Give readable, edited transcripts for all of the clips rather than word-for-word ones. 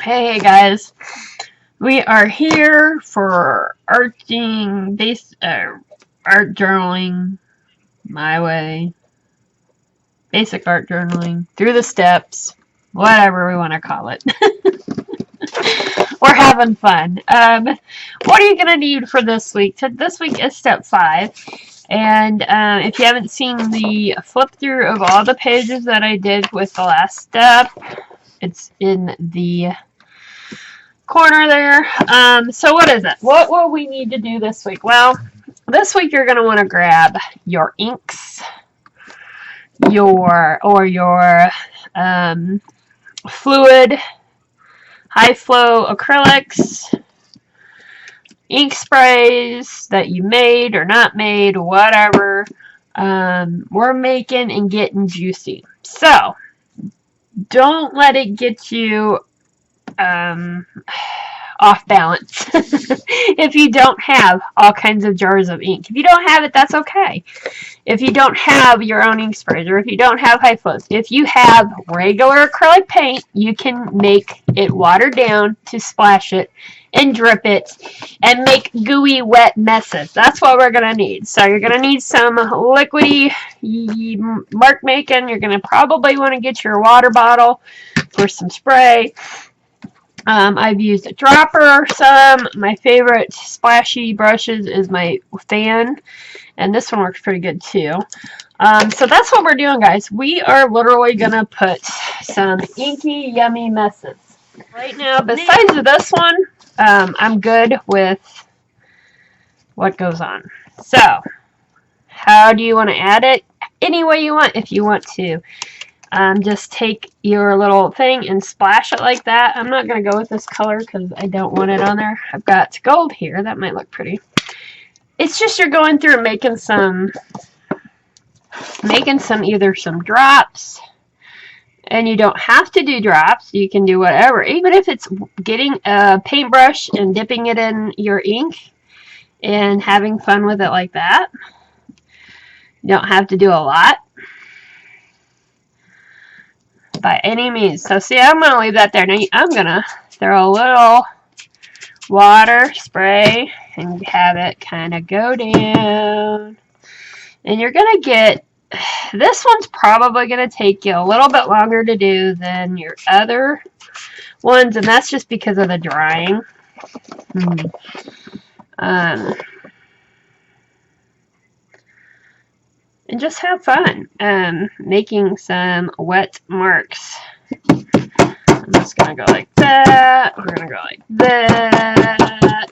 Hey guys, we are here for art journaling my way, basic art journaling through the steps, whatever we want to call it. We're having fun. What are you gonna need for this week? This week is step 5, and if you haven't seen the flip through of all the pages that I did with the last step, it's in the corner there. So what is it? What will we need to do this week? Well, this week you're going to want to grab your inks, your fluid, high flow acrylics, ink sprays that you made or not made, whatever. We're making and getting juicy. So don't let it get you off balance if you don't have all kinds of jars of ink. If you don't have it, that's okay. If you don't have your own ink sprays, or if you don't have high flows, if you have regular acrylic paint, you can make it watered down to splash it and drip it and make gooey wet messes. That's what we're gonna need. So you're gonna need some liquidy mark making. You're gonna probably want to get your water bottle for some spray. I've used a dropper some. My favorite splashy brushes is my fan, and this one works pretty good too. So that's what we're doing, guys. We are literally gonna put some inky, yummy messes. Right now, besides this one, I'm good with what goes on. So, how do you want to add it? Any way you want, if you want to. Just take your little thing and splash it like that. I'm not going to go with this color because I don't want it on there. I've got gold here. That might look pretty. It's just you're going through and making some either some drops, and you don't have to do drops. You can do whatever. Even if it's getting a paintbrush and dipping it in your ink and having fun with it like that. You don't have to do a lot by any means. So see, I'm going to leave that there. Now I'm going to throw a little water spray and have it kind of go down. And you're going to get, this one's probably going to take you a little bit longer to do than your other ones, and that's just because of the drying. And just have fun making some wet marks. I'm just going to go like that. We're going to go like that.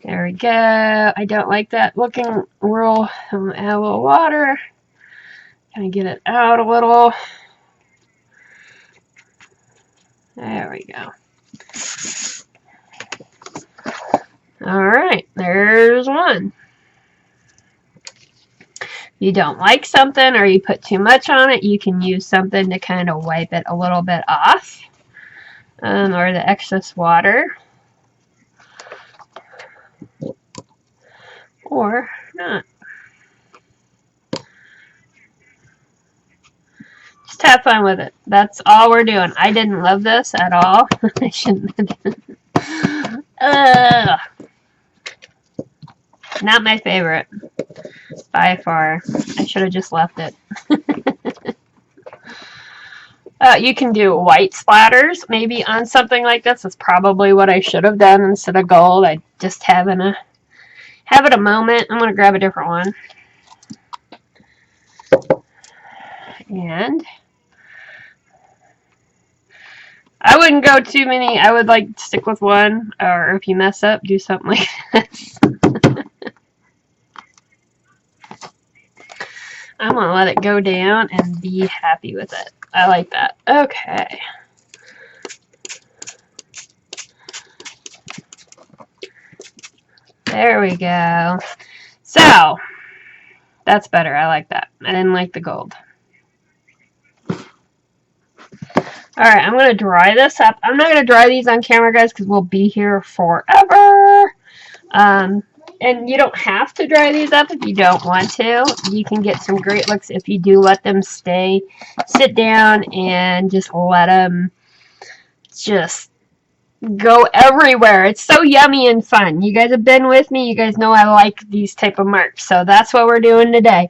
There we go. I don't like that looking real. I'm going to add a little water. Kind of get it out a little. There we go. Alright, there's one. You don't like something or you put too much on it, you can use something to kind of wipe it a little bit off, or the excess water, or not. Just have fun with it. That's all we're doing. I didn't love this at all. I shouldn't have. Not my favorite. By far. I should have just left it. You can do white splatters maybe on something like this. That's probably what I should have done instead of gold. I just having a moment. I'm going to grab a different one. And I wouldn't go too many. I would like stick with one, or if you mess up, do something like this. I'm going to let it go down and be happy with it. I like that. Okay. There we go. So, that's better. I like that. I didn't like the gold. Alright, I'm going to dry this up. I'm not going to dry these on camera, guys, because we'll be here forever. And you don't have to dry these up if you don't want to. You can get some great looks if you do let them sit down and just let them just go everywhere. It's so yummy and fun. You guys have been with me. You guys know I like these type of marks. So that's what we're doing today.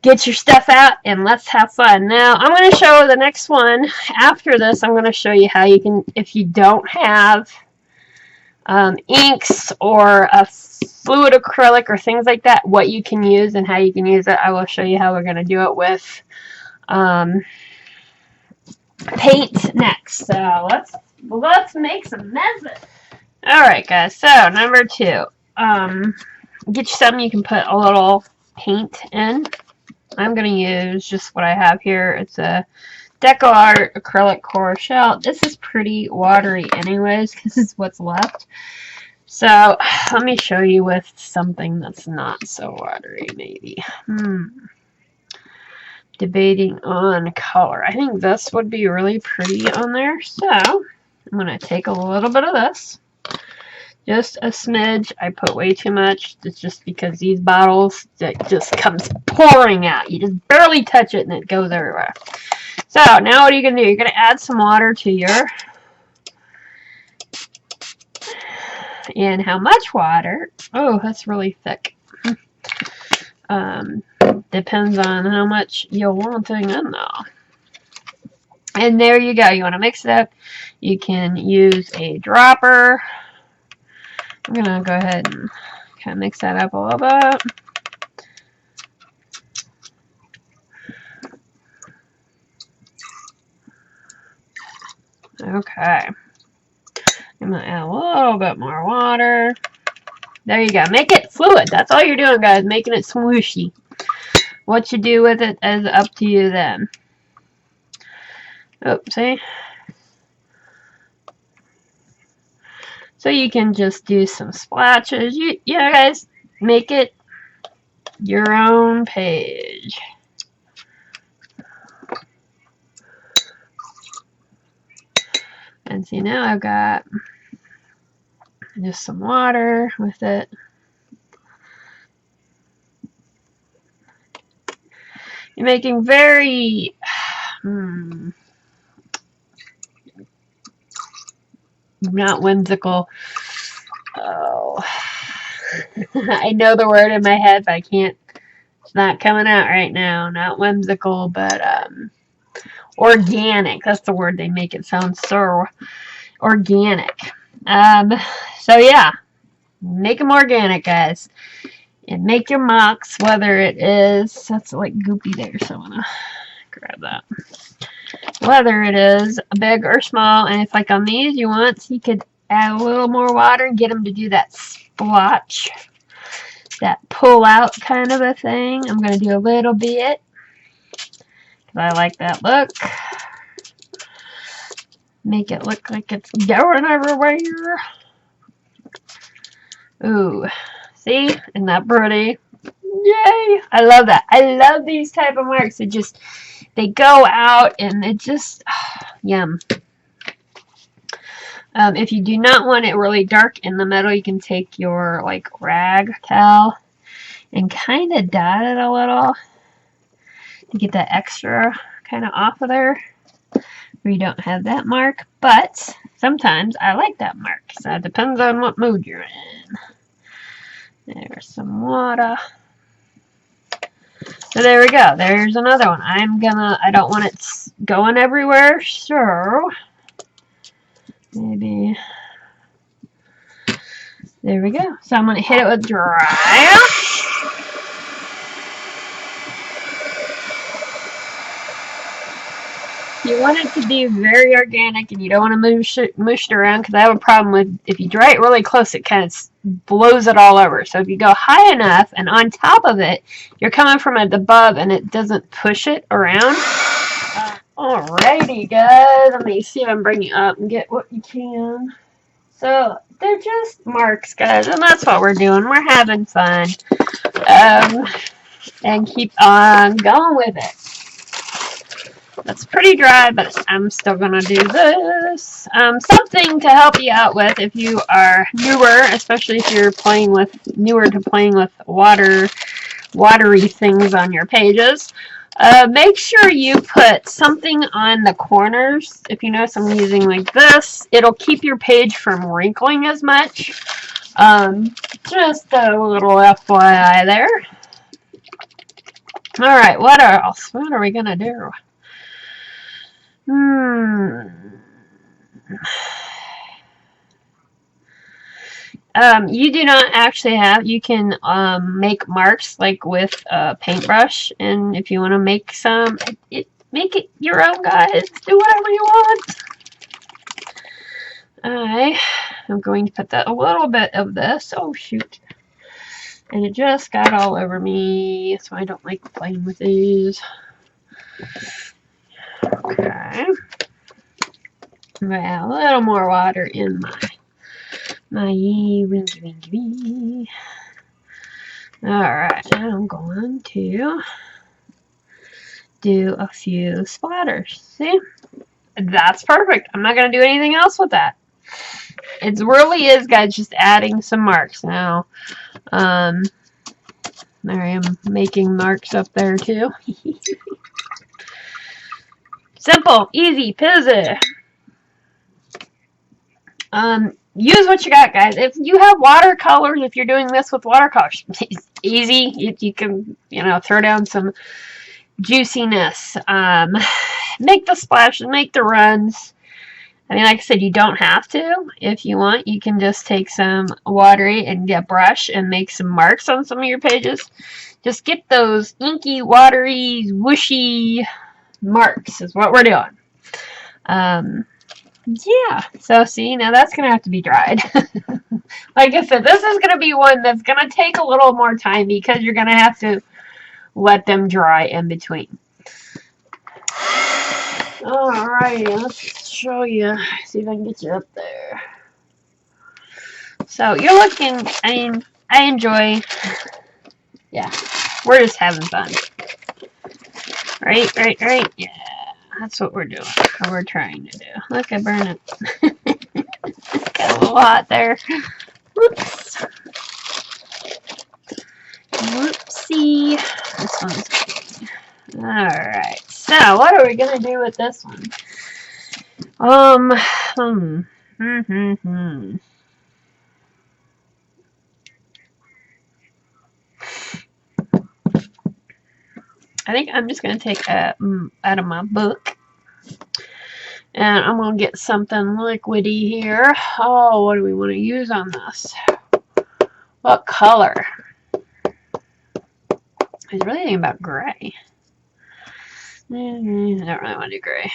Get your stuff out and let's have fun. Now, I'm going to show the next one. After this, I'm going to show you how you can, if you don't have inks or a fluid acrylic or things like that, what you can use and how you can use it. I will show you how we're going to do it with paint next. So let's make some messes. Alright guys, so number 2. Get you something you can put a little paint in. I'm going to use just what I have here. It's a Deco Art acrylic core shell. This is pretty watery anyways because it's what's left. So let me show you with something that's not so watery maybe. Debating on color. I think this would be really pretty on there. So I'm going to take a little bit of this. Just a smidge. I put way too much. It's just because these bottles, it just comes pouring out. You just barely touch it and it goes everywhere. So now what are you going to do? You're going to add some water to your... And how much water? Oh, that's really thick. Depends on how much you're wanting in there. And there you go. You want to mix it up. You can use a dropper. I'm going to go ahead and kind of mix that up a little bit. Okay. I'm going to add a little bit more water. There you go. Make it fluid. That's all you're doing, guys. Making it smooshy. What you do with it is up to you then. Oh, see? So you can just do some splashes. Yeah, guys, make it your own page. And see, now I've got just some water with it. You're making very not whimsical. Oh, I know the word in my head, but I can't. It's not coming out right now. Not whimsical, but organic. That's the word. They make it sound so organic. So yeah, make them organic, guys, and make your marks. Whether it is, that's like goopy there, so I'm gonna grab that. Whether it is big or small, and if like on these you want, you could add a little more water and get them to do that splotch, that pull out kind of a thing. I'm going to do a little bit because I like that look. Make it look like it's going everywhere. Ooh, see? Isn't that pretty? Yay! I love that. I love these type of marks. It just, they go out and it just, yum. If you do not want it really dark in the middle, you can take your like rag towel and kind of dot it a little to get that extra kind of off of there where you don't have that mark. But sometimes I like that mark, so it depends on what mood you're in. There's some water. So there we go. There's another one. I don't want it going everywhere, so maybe there we go. So I'm going to hit it with dry. You want it to be very organic and you don't want to mush it around, because I have a problem with if you dry it really close, it kind of blows it all over. So if you go high enough and on top of it, you're coming from above and it doesn't push it around. Alrighty, guys. Let me see if I can bring you up and get what you can. So they're just marks, guys, and that's what we're doing. We're having fun. And keep on going with it. That's pretty dry, but I'm still going to do this. Something to help you out with if you are newer, especially if you're newer to playing with watery things on your pages. Make sure you put something on the corners. If you notice I'm using like this, it'll keep your page from wrinkling as much. Just a little FYI there. Alright, what else? What are we going to do? You do not actually have, you can make marks like with a paintbrush, and if you want to make some, make it your own, guys. Do whatever you want. I am going to put that a little bit of this. Oh shoot. And it just got all over me, so I don't like playing with these. Okay. Well, a little more water in my wingy. Alright, I'm going to do a few splatters. See? That's perfect. I'm not going to do anything else with that. It really is, guys, just adding some marks. Now, there I am making marks up there, too. Simple, easy, peasy. Use what you got, guys. If you have watercolors, if you're doing this with watercolors, it's easy. You can, throw down some juiciness. Make the splashes, make the runs. I mean, like I said, you don't have to. If you want, you can just take some watery and get a brush and make some marks on some of your pages. Just get those inky, watery, whooshy marks is what we're doing. Yeah, so see, now that's going to have to be dried. Like I said, this is going to be one that's going to take a little more time because you're going to have to let them dry in between. Alrighty, let's show you, see if I can get you up there. So you're looking, I mean, I enjoy, yeah, we're just having fun. Right, yeah. That's what we're doing. What we're trying to do. Look, I burn it. Got a little hot there. Whoops. Whoopsie. This one's good. Alright. So, what are we going to do with this one? I think I'm just going to take out of my book. And I'm going to get something liquidy here. Oh, what do we want to use on this? What color? I was really thinking about gray. I don't really want to do gray.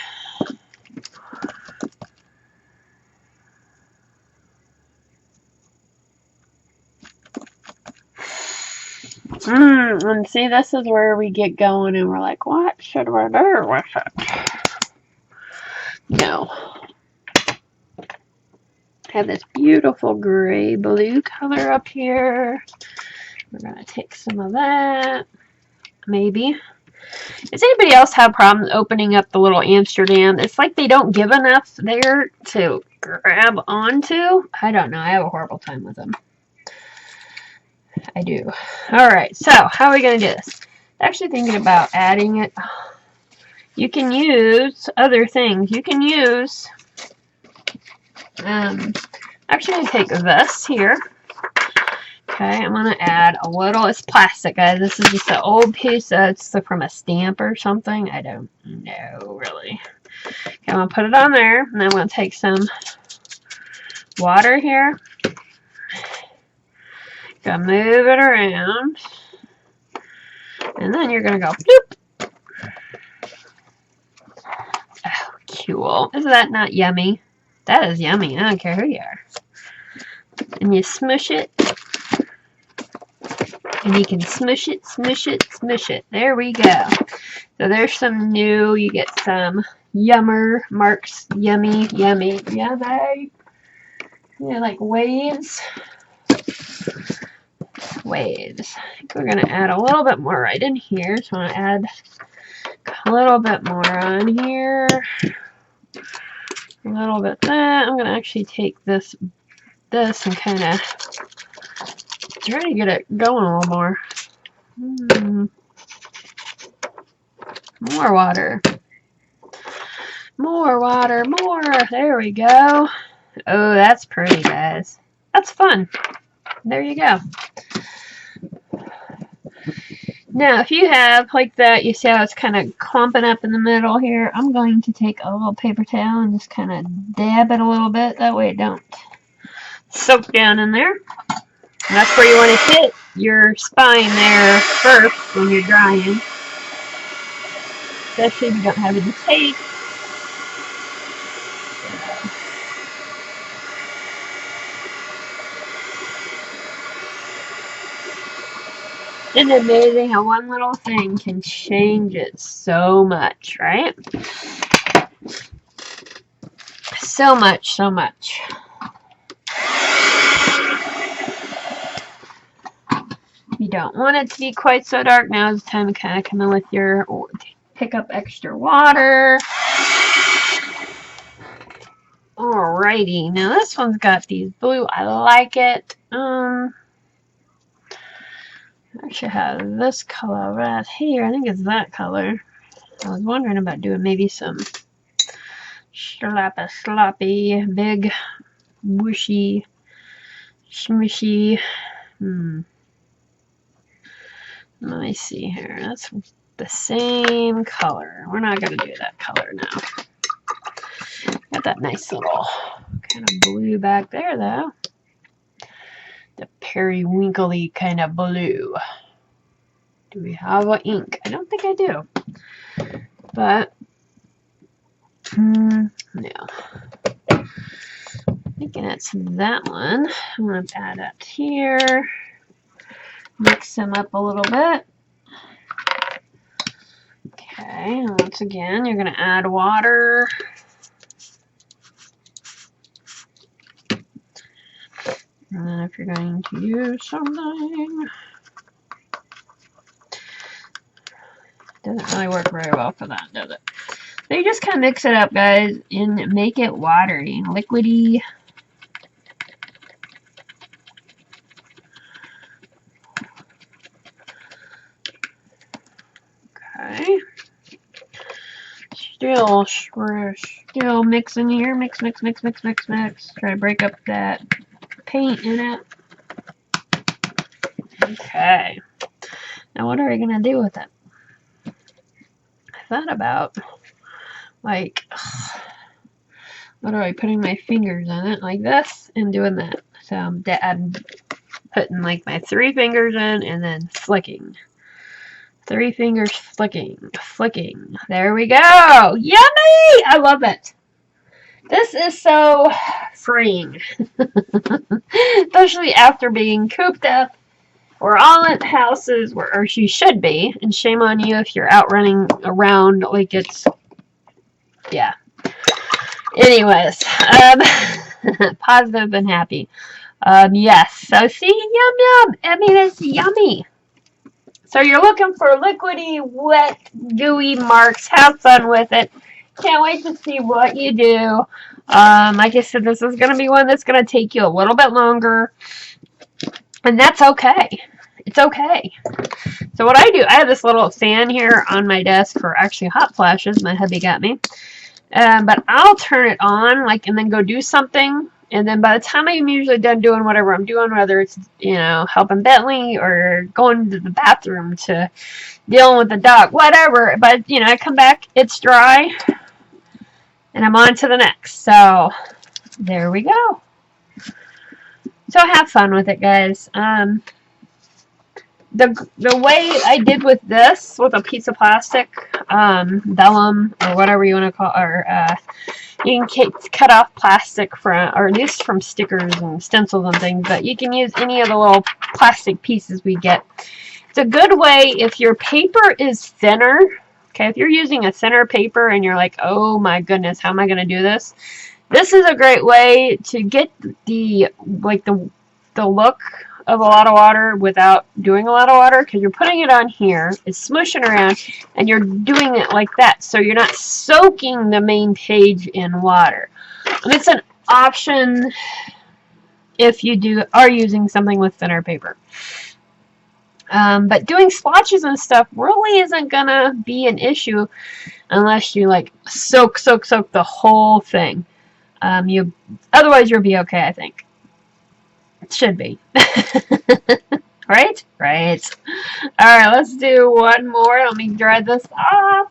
And see, this is where we get going and we're like, what should we do with it? No. I have this beautiful gray blue color up here. We're going to take some of that. Maybe. Does anybody else have problems opening up the little Amsterdam? It's like they don't give enough there to grab onto. I don't know. I have a horrible time with them. I do. Alright, so how are we going to do this? Actually thinking about adding it. You can use other things. You can use, actually I'm going to take this here. Okay, I'm going to add a little, it's plastic, guys. This is just an old piece, it's from a stamp or something. I don't know, really. Okay, I'm going to put it on there, and I'm going to take some water here. Gonna move it around, and then you're gonna go bloop. Oh, cool. Isn't that not yummy? That is yummy. I don't care who you are. And you smush it, and you can smush it, smush it, smush it. There we go. So there's some new. You get some yummer marks. Yummy, yummy, yummy. Yeah, like waves. Waves. I think we're going to add a little bit more right in here. So I'm going to add a little bit more on here. A little bit that. I'm going to actually take this and kind of try to get it going a little more. More water. More water, more. There we go. Oh, that's pretty, guys. That's fun. There you go. Now, if you have like that, you see how it's kind of clumping up in the middle here. I'm going to take a little paper towel and just kind of dab it a little bit. That way it don't soak down in there. And that's where you want to hit your spine there first when you're drying. Especially if you don't have any tape. Isn't it amazing how one little thing can change it so much, right? So much, so much. You don't want it to be quite so dark. Now it's time to kind of come in with your, pick up extra water. Alrighty, now this one's got these blue. I like it. I should have this color right here. I think it's that color. I was wondering about doing maybe some sloppy, big, whooshy, smushy. Let me see here. That's the same color. We're not going to do that color now. Got that nice little kind of blue back there, though. The periwinkly kind of blue. Do we have an ink? I don't think I do. But, no. Thinking it's that one. I'm going to add that here. Mix them up a little bit. Okay, once again, you're going to add water. And then if you're going to use something, doesn't really work very well for that, does it? So you just kind of mix it up, guys, and make it watery, liquidy. Okay. Still mixing here. Mix. Try to break up that paint in it. Okay. Now what are we going to do with it? I thought about, like, what are I putting my fingers in it like this and doing that. So I'm putting like my 3 fingers in and then flicking. 3 fingers flicking. There we go. Yummy! I love it. This is so freeing. Especially after being cooped up. We're all at houses, or you should be. And shame on you if you're out running around like it's... Yeah. Anyways. Positive and happy. Yes. So see, yum. I mean, it's yummy. So you're looking for liquidy, wet, gooey marks. Have fun with it. Can't wait to see what you do. Like I said, this is going to be one that's going to take you a little bit longer. And that's okay. It's okay. So what I do, I have this little fan here on my desk for actually hot flashes. My hubby got me. But I'll turn it on, like, and then go do something. And then by the time I'm usually done doing whatever I'm doing, whether it's, you know, helping Bentley or going to the bathroom to dealing with the dog, whatever. But, you know, I come back, it's dry, and I'm on to the next. So, there we go. So, have fun with it, guys. The way I did with this, with a piece of plastic, vellum, or whatever you want to call it, or, you can cut off plastic from, or at least from stickers and stencils and things, but you can use any of the little plastic pieces we get. It's a good way if your paper is thinner. Okay, if you're using a thinner paper and you're like, oh my goodness, how am I going to do this? This is a great way to get the look of a lot of water without doing a lot of water, because you're putting it on here, it's smushing around, and you're doing it like that, so you're not soaking the main page in water. And it's an option if you are using something with thinner paper. But doing splotches and stuff really isn't gonna be an issue unless you like soak the whole thing. Otherwise you'll be okay, I think. It should be. Right? Right. Alright, let's do one more. Let me dry this off.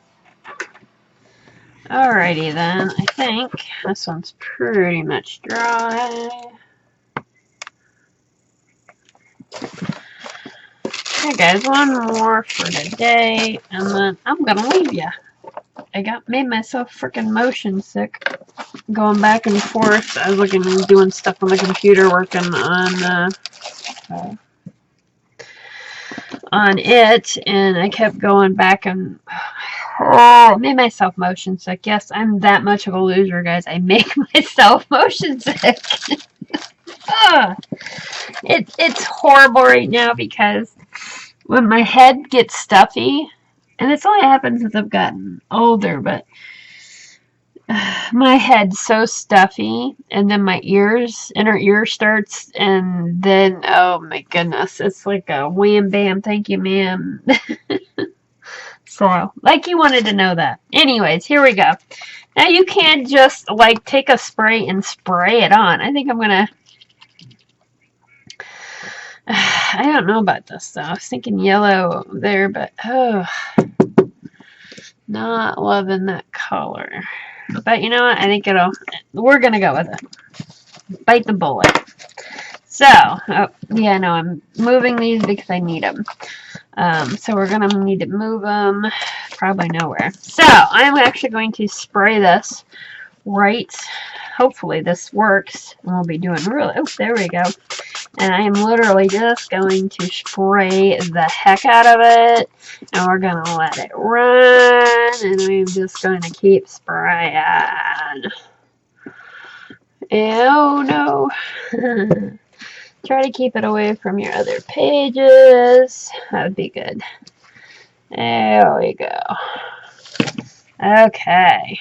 Alrighty then. I think this one's pretty much dry. Okay guys, one more for today, and then I'm gonna leave ya. I made myself freaking motion sick going back and forth. I was doing stuff on the computer, working on it, and I kept going back and I made myself motion sick. Yes, I'm that much of a loser, guys. I make myself motion sick. It's horrible right now because when my head gets stuffy, and it's only happened since I've gotten older, but my head's so stuffy, and then my inner ear starts, and then, oh my goodness, it's like a wham bam, thank you ma'am. So, like you wanted to know that. Anyways, here we go. Now you can't just like take a spray and spray it on. I think I'm gonna, I don't know about this though. I was thinking yellow there, but oh, not loving that color. But you know what? I think we're going to go with it. Bite the bullet. So, oh, yeah, no, I'm moving these because I need them. So we're going to need to move them probably nowhere. So, I'm actually going to spray this right. Hopefully this works. And we'll be doing really, oh, there we go. And I am literally just going to spray the heck out of it. And we're going to let it run. And I'm just going to keep spraying. Oh no. Try to keep it away from your other pages. That would be good. There we go. Okay.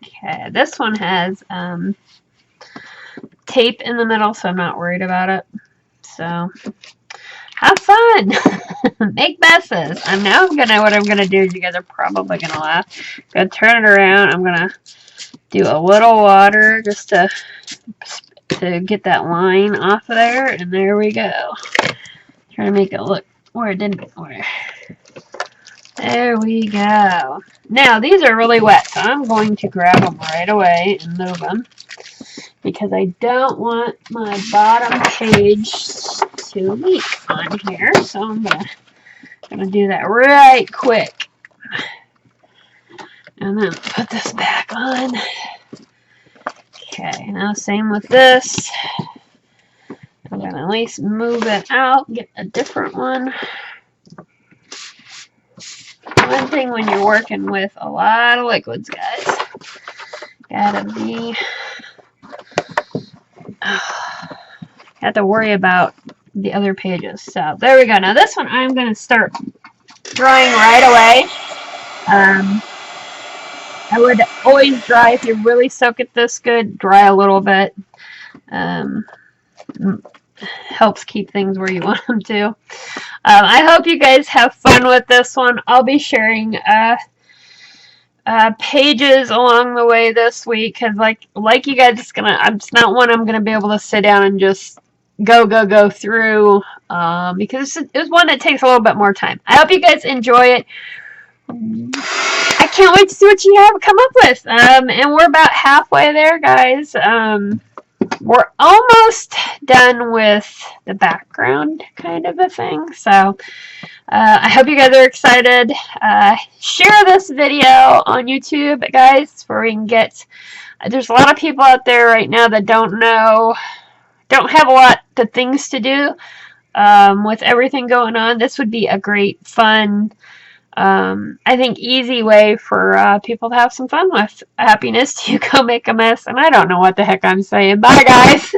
Okay, this one has tape in the middle, so I'm not worried about it. So, have fun! Make messes! What I'm gonna do is you guys are probably gonna laugh. I'm gonna turn it around. I'm gonna do a little water just to get that line off of there, and there we go. Try to make it look where it didn't. There we go. Now, these are really wet, so I'm going to grab them right away and move them because I don't want my bottom page to leak on here. So I'm gonna do that right quick. And then put this back on. Okay, now same with this. I'm going to at least move it out, get a different one. One thing when you're working with a lot of liquids, guys, gotta be, have to worry about the other pages. So there we go. Now this one I'm going to start drying right away. I would always dry, if you really soak it this good, dry a little bit. Helps keep things where you want them to. I hope you guys have fun with this one. I'll be sharing pages along the way this week because like you guys, it's not one I'm gonna be able to sit down and just go through because it's one that takes a little bit more time. I hope you guys enjoy it. I can't wait to see what you have come up with. And we're about halfway there, guys. We're almost done with the background kind of a thing. So I hope you guys are excited. Share this video on YouTube, guys, where we can get. There's a lot of people out there right now that don't have a lot of things to do with everything going on. This would be a great, fun, I think, easy way for people to have some fun with. Happiness to go make a mess. And I don't know what the heck I'm saying. Bye, guys.